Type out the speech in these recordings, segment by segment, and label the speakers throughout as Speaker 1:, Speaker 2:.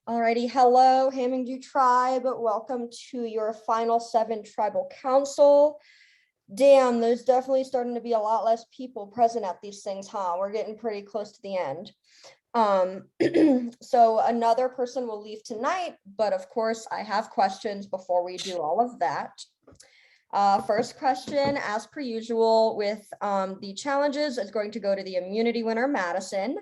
Speaker 1: Alrighty, hello, Hamingju tribe. Welcome to your final 7 tribal council. Damn, there's definitely starting to be a lot less people present at these things, huh? We're getting pretty close to the end. So another person will leave tonight, but of course I have questions before we do all of that. First question, as per usual with the challenges, is going to go to the immunity winner, Madison.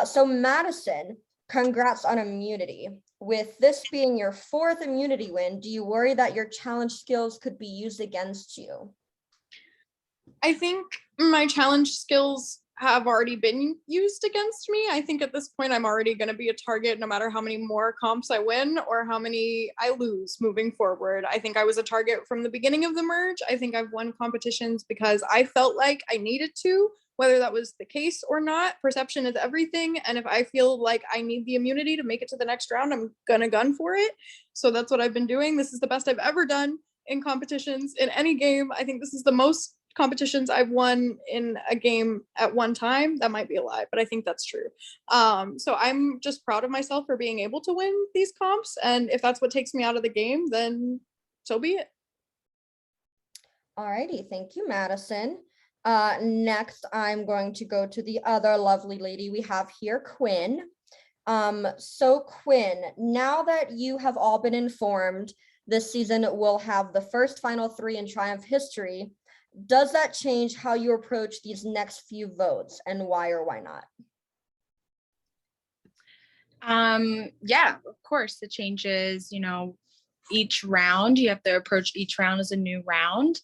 Speaker 1: So Madison, congrats on immunity. With this being your 4th immunity win, do you worry that your challenge skills could be used against you?
Speaker 2: I think my challenge skills have already been used against me. I think at this point, I'm already going to be a target no matter how many more comps I win or how many I lose moving forward. I think I was a target from the beginning of the merge. I think I've won competitions because I felt like I needed to, whether that was the case or not. Perception is everything. And if I feel like I need the immunity to make it to the next round, I'm going to gun for it. So that's what I've been doing. This is the best I've ever done in competitions in any game. I think this is the most competitions I've won in a game at one time. That might be a lie, but I think that's true. So I'm just proud of myself for being able to win these comps. And if that's what takes me out of the game, then so be it.
Speaker 1: Alrighty, thank you, Madison. Next, I'm going to go to the other lovely lady we have here, Quinn. So Quinn, now that you have all been informed, this season will have the first Final 3 in Triumph history. Does that change how you approach these next few votes, and why or why not?
Speaker 3: Yeah, of course it changes, each round. You have to approach each round as a new round.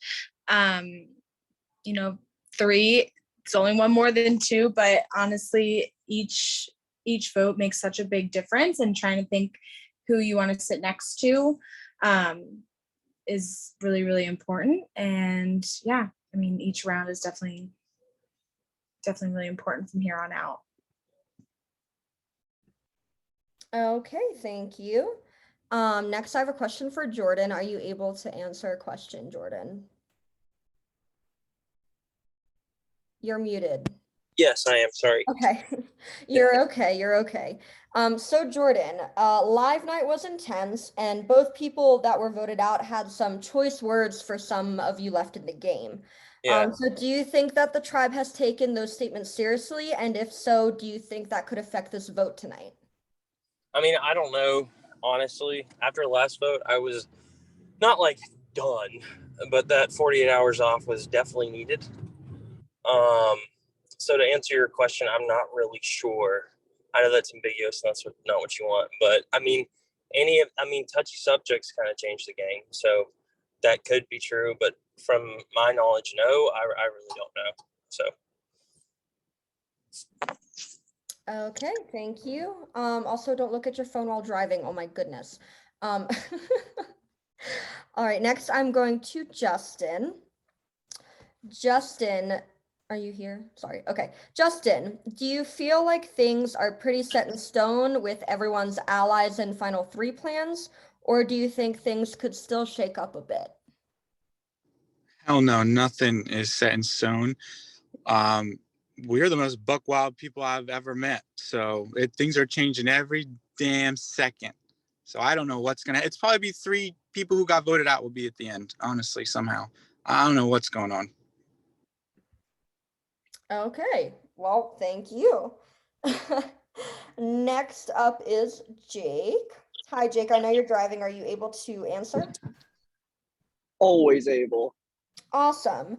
Speaker 3: 3, it's only one more than 2, but honestly, each vote makes such a big difference, and trying to think who you want to sit next to is really, really important. And yeah, I mean, each round is definitely really important from here on out.
Speaker 1: Okay, thank you. Next, I have a question for Jordan. Are you able to answer a question, Jordan? You're muted.
Speaker 4: Yes, I am. Sorry.
Speaker 1: Okay, you're okay. So Jordan, live night was intense, and both people that were voted out had some choice words for some of you left in the game.
Speaker 4: Yeah.
Speaker 1: So do you think that the tribe has taken those statements seriously? And if so, do you think that could affect this vote tonight?
Speaker 4: I mean, I don't know, honestly. After the last vote, I was not like done, but that 48 hours off was definitely needed. So to answer your question, I'm not really sure. I know that's ambiguous, and that's not what you want, but I mean, touchy subjects kind of change the game, so that could be true. But from my knowledge, no, I really don't know. So.
Speaker 1: Okay, thank you. Also, don't look at your phone while driving. Oh my goodness. All right, next I'm going to Justin. Justin, are you here? Sorry. Okay. Justin, do you feel like things are pretty set in stone with everyone's allies and Final 3 plans, or do you think things could still shake up a bit?
Speaker 5: Hell no, nothing is set in stone. We're the most buck wild people I've ever met. So things are changing every damn second. So I don't know what's it's probably be 3 people who got voted out will be at the end, honestly, somehow. I don't know what's going on.
Speaker 1: Okay, well, thank you. Next up is Jake. Hi, Jake, I know you're driving. Are you able to answer?
Speaker 6: Always able.
Speaker 1: Awesome.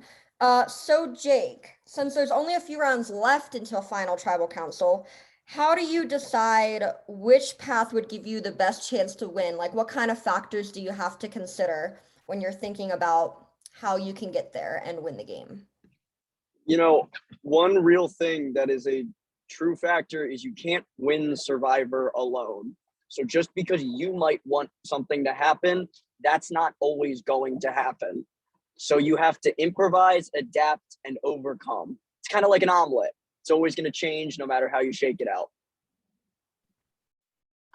Speaker 1: So Jake, since there's only a few rounds left until final tribal council, how do you decide which path would give you the best chance to win? Like, what kind of factors do you have to consider when you're thinking about how you can get there and win the game?
Speaker 6: One real thing that is a true factor is you can't win Survivor alone. So just because you might want something to happen, that's not always going to happen. So you have to improvise, adapt, and overcome. It's kind of like an omelet. It's always going to change no matter how you shake it out.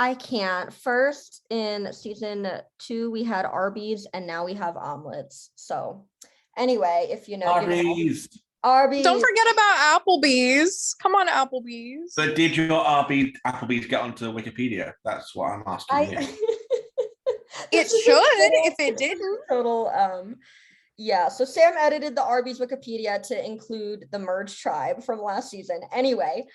Speaker 1: I can't. First, in season 2, we had Arby's, and now we have omelets. So anyway, if you know,
Speaker 7: Arby's.
Speaker 1: Arby's.
Speaker 2: Don't forget about Applebee's. Come on, Applebee's.
Speaker 7: But did your Applebee's get onto Wikipedia? That's what I'm asking you.
Speaker 2: It
Speaker 1: This is a
Speaker 2: should
Speaker 1: total-
Speaker 2: if it didn't.
Speaker 1: Total. Yeah. So Sam edited the Arby's Wikipedia to include the merge tribe from last season. Anyway,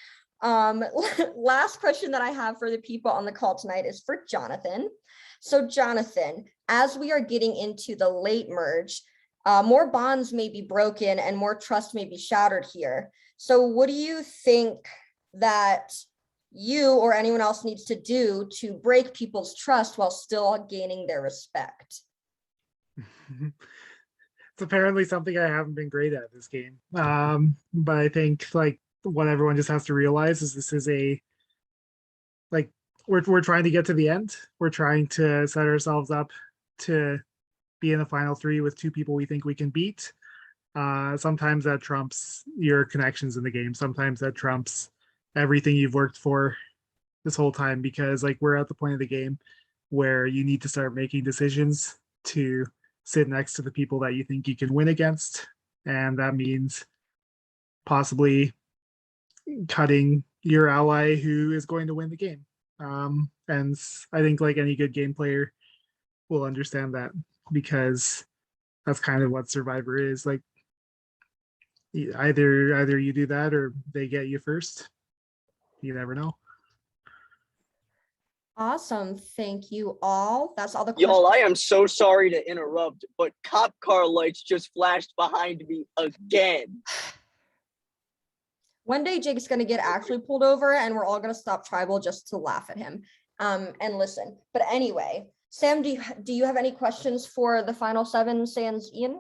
Speaker 1: last question that I have for the people on the call tonight is for Jonathan. So Jonathan, as we are getting into the late merge, more bonds may be broken and more trust may be shattered here. So what do you think that you or anyone else needs to do to break people's trust while still gaining their respect?
Speaker 8: It's apparently something I haven't been great at this game. But I think like what everyone just has to realize is this is we're trying to get to the end. We're trying to set ourselves up to be in the final three with two people we think we can beat. Sometimes that trumps your connections in the game. Sometimes that trumps everything you've worked for this whole time, because like we're at the point of the game where you need to start making decisions to sit next to the people that you think you can win against. And that means possibly cutting your ally who is going to win the game. And I think like any good game player will understand that, because that's kind of what Survivor is. Like either you do that or they get you first. You never know.
Speaker 1: Awesome. Thank you all. That's all the questions.
Speaker 6: Y'all, I am so sorry to interrupt, but cop car lights just flashed behind me again.
Speaker 1: One day Jake's gonna get actually pulled over and we're all gonna stop tribal just to laugh at him and listen. But anyway, Sam, do you have any questions for the final seven, sans Ian?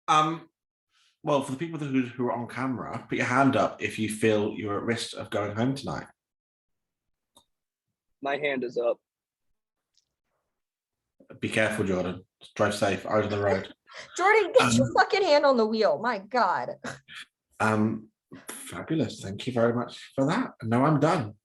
Speaker 7: Well, for the people who are on camera, put your hand up if you feel you're at risk of going home tonight.
Speaker 6: My hand is up.
Speaker 7: Be careful, Jordan. Drive safe. Eyes on the road.
Speaker 1: Jordan, get your fucking hand on the wheel. My God.
Speaker 7: Fabulous. Thank you very much for that. No, I'm done.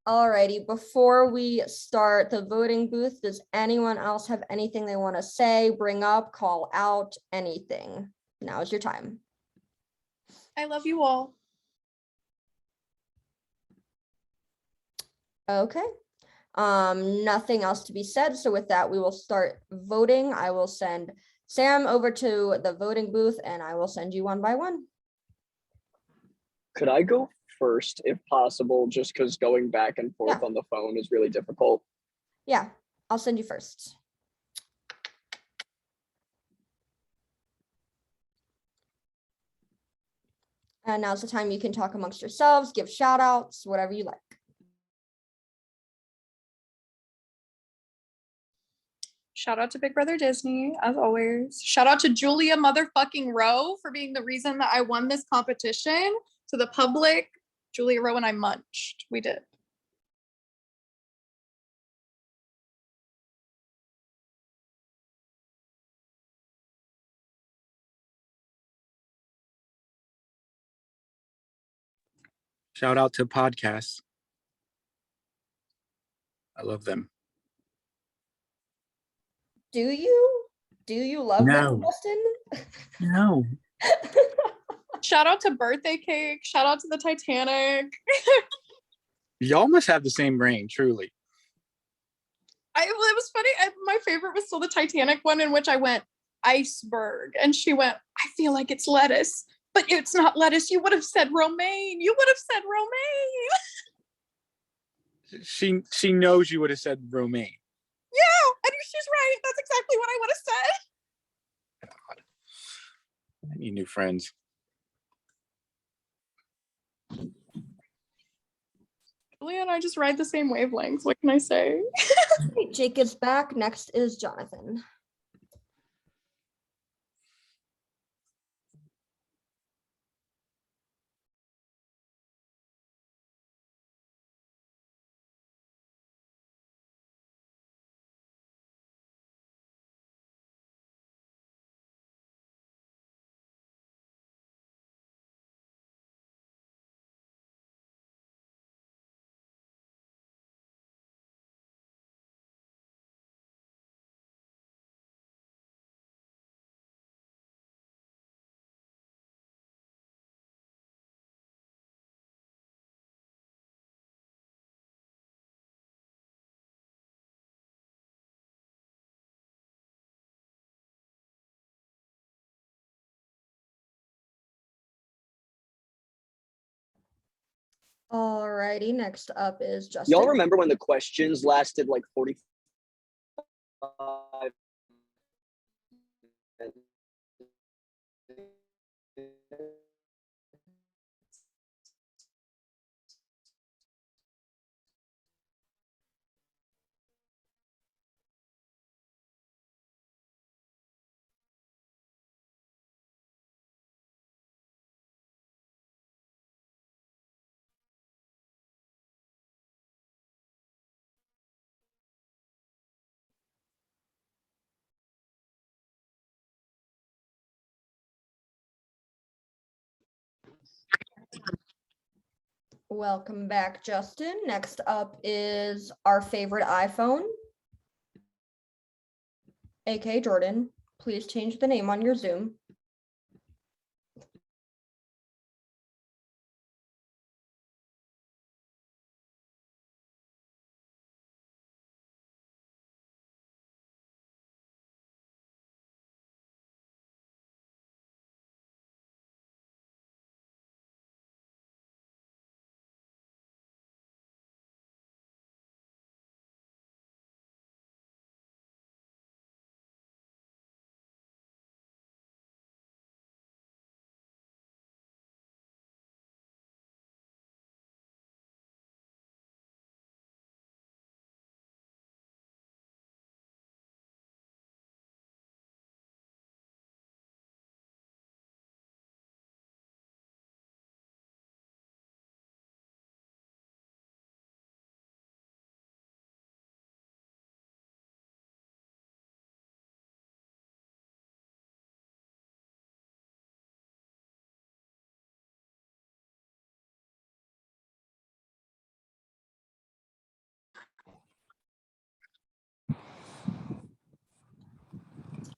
Speaker 1: Alrighty, before we start the voting booth, does anyone else have anything they want to say, bring up, call out, anything? Now is your time.
Speaker 2: I love you all.
Speaker 1: Okay. Nothing else to be said. So with that, we will start voting. I will send Sam over to the voting booth and I will send you one by one.
Speaker 6: Could I go first if possible, just because going back and forth on the phone is really difficult?
Speaker 1: Yeah, I'll send you first. And now's the time you can talk amongst yourselves, give shout outs, whatever you like.
Speaker 2: Shout out to Big Brother Disney, as always. Shout out to Julia motherfucking Rowe for being the reason that I won this competition. To the public, Julia Rowe and I munched. We did.
Speaker 5: Shout out to podcasts. I love them.
Speaker 1: Do you love them,
Speaker 5: No.
Speaker 1: Justin?
Speaker 5: No.
Speaker 2: Shout out to Birthday Cake. Shout out to the Titanic.
Speaker 5: Y'all must have the same brain, truly.
Speaker 2: It was funny. My favorite was still the Titanic one, in which I went iceberg, and she went, I feel like it's lettuce, but it's not lettuce. You would have said romaine. You would have said romaine.
Speaker 5: She knows you would have said romaine.
Speaker 2: Yeah, and she's right. That's exactly what I would have said.
Speaker 5: God. I need new friends.
Speaker 2: Julia and I just ride the same wavelengths. What can I say?
Speaker 1: Jake is back. Next is Jonathan. righty, next up is Justin.
Speaker 6: Y'all remember when the questions lasted like 45
Speaker 1: Welcome back, Justin. Next up is our favorite iPhone, AK Jordan. Please change the name on your Zoom.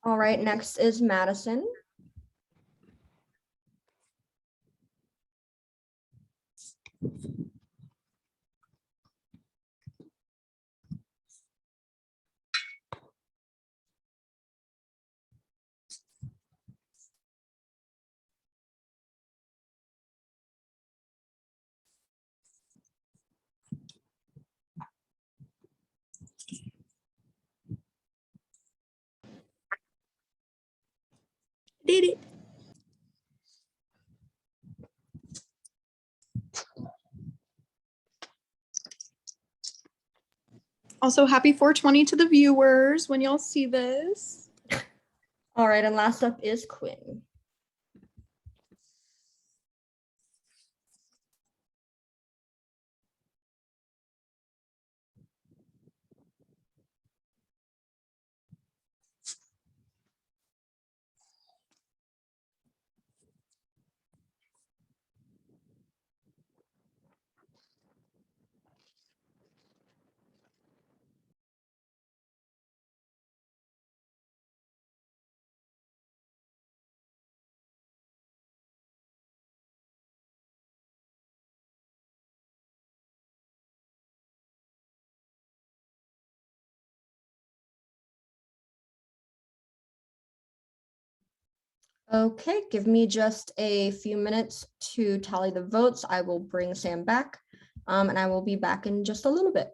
Speaker 1: All right, next is Madison.
Speaker 3: Did it.
Speaker 2: Also, happy 420 to the viewers when y'all see this.
Speaker 1: All right, and last up is Quinn. Okay, give me just a few minutes to tally the votes. I will bring Sam back, and I will be back in just a little bit.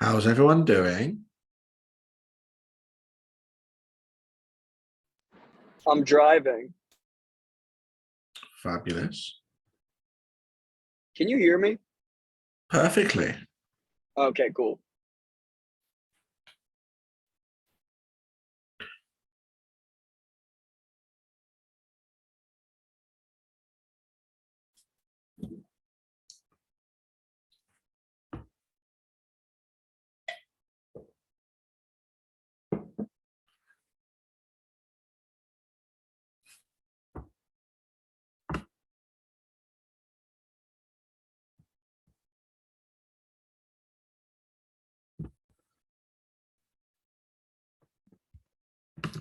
Speaker 7: How's everyone doing?
Speaker 6: I'm driving.
Speaker 7: Fabulous.
Speaker 6: Can you hear me?
Speaker 7: Perfectly.
Speaker 6: Okay, cool.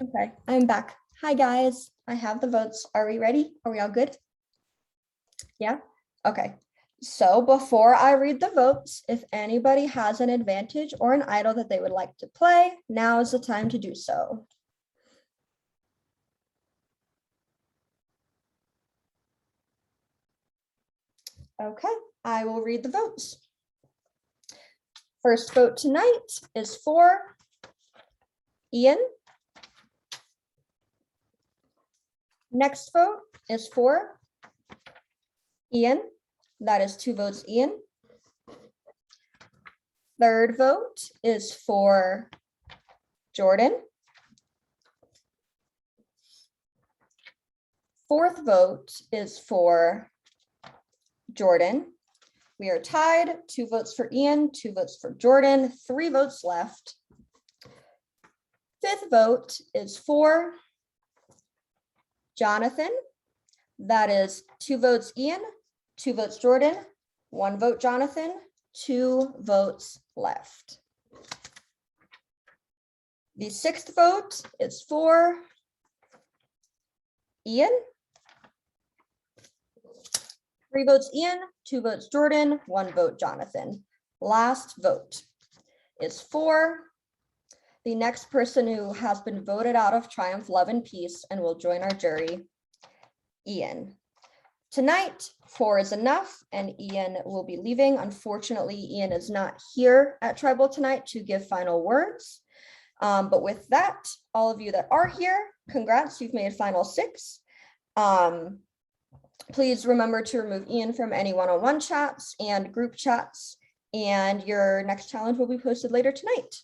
Speaker 1: Okay, I'm back. Hi, guys. I have the votes. Are we ready? Are we all good? Yeah? Okay. So before I read the votes, if anybody has an advantage or an idol that they would like to play, now is the time to do so. Okay, I will read the votes. First vote tonight is for Ian. Next vote is for Ian. That is 2 votes, Ian. Third vote is for Jordan. Fourth vote is for Jordan. We are tied, 2 votes for Ian, 2 votes for Jordan, 3 votes left. Fifth vote is for Jonathan. That is 2 votes Ian, 2 votes Jordan, 1 vote Jonathan, 2 votes left. The 6th vote is for Ian. 3 votes Ian, 2 votes Jordan, 1 vote Jonathan. Last vote is for the next person who has been voted out of Triumph, Love, and Peace and will join our jury, Ian. Tonight, 4 is enough, and Ian will be leaving. Unfortunately, Ian is not here at Tribal tonight to give final words. But with that, all of you that are here, congrats, you've made final 6. Please remember to remove Ian from any one-on-one chats and group chats, and your next challenge will be posted later tonight.